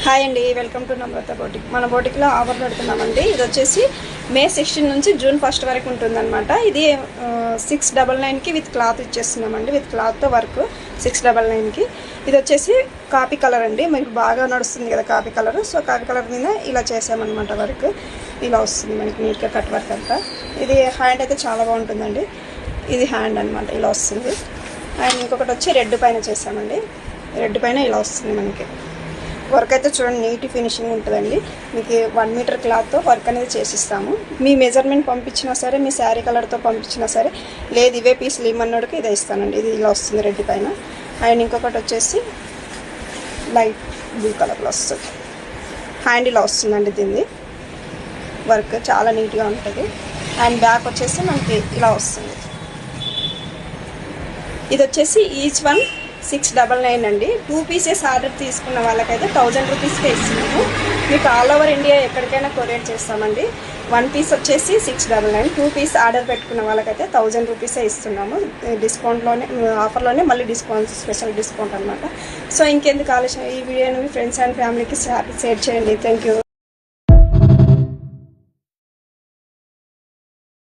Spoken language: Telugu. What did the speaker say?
హాయ్ అండి, వెల్కమ్ టు నమ్రత బోటిక్. మన బోటిక్లో ఆఫర్ పెడుతున్నామండి. ఇది వచ్చేసి మే 16 నుంచి జూన్ 1 వరకు ఉంటుందన్నమాట. ఇది 699కి విత్ క్లాత్ ఇచ్చేస్తున్నామండి. విత్ క్లాత్తో వర్క్ 699కి. ఇది వచ్చేసి కాపీ కలర్ అండి. మీకు బాగా నడుస్తుంది కదా copy colour. So copy colour మీద ఇలా చేసామన్నమాట వర్క్. ఇలా వస్తుంది మనకి నీట్గా కట్ వర్క్ అంతా. ఇది హ్యాండ్ అయితే చాలా బాగుంటుందండి. ఇది హ్యాండ్ అనమాట, ఇలా వస్తుంది. అండ్ ఇంకొకటి వచ్చి రెడ్ పైన చేసామండి. రెడ్ పైన ఇలా వస్తుంది మనకి వర్క్ అయితే. చూడండి, నీట్ ఫినిషింగ్ ఉంటుందండి. మీకు 1 మీటర్ క్లాత్తో వర్క్ అనేది చేసిస్తాము. మీ మెజర్మెంట్ పంపించినా సరే, మీ శారీ కలర్తో పంపించినా సరే, లేదు ఇవే పీసులు ఇమ్మన్నోడికి ఇదే ఇస్తానండి. ఇది ఇలా వస్తుంది రెడ్ పైన. అండ్ ఇంకొకటి వచ్చేసి లైట్ బ్లూ కలర్లో వస్తుంది. హ్యాండ్ ఇలా వస్తుందండి. దీన్ని వర్క్ చాలా నీట్గా ఉంటుంది. అండ్ బ్యాక్ వచ్చేసి మనకి ఇలా వస్తుంది. ఇది వచ్చేసి ఈచ్ వన్ 699 అండి. 2 పీసెస్ ఆర్డర్ తీసుకున్న వాళ్ళకైతే 1000 రూపీస్కే ఇస్తున్నాము. మీకు ఆల్ ఓవర్ ఇండియా ఎక్కడికైనా కొరియర్ చేస్తామండి. 1 పీస్ వచ్చేసి 699. 2 పీస్ ఆర్డర్ పెట్టుకున్న వాళ్ళకైతే 1000 రూపీసే ఇస్తున్నాము. డిస్కౌంట్లోనే, ఆఫర్లోనే మళ్ళీ డిస్కౌంట్, స్పెషల్ డిస్కౌంట్ అనమాట. సో ఇంకెందుకు ఆలోచన, ఈ వీడియోని మీ ఫ్రెండ్స్ అండ్ ఫ్యామిలీకి షేర్ చేయండి. Thank you.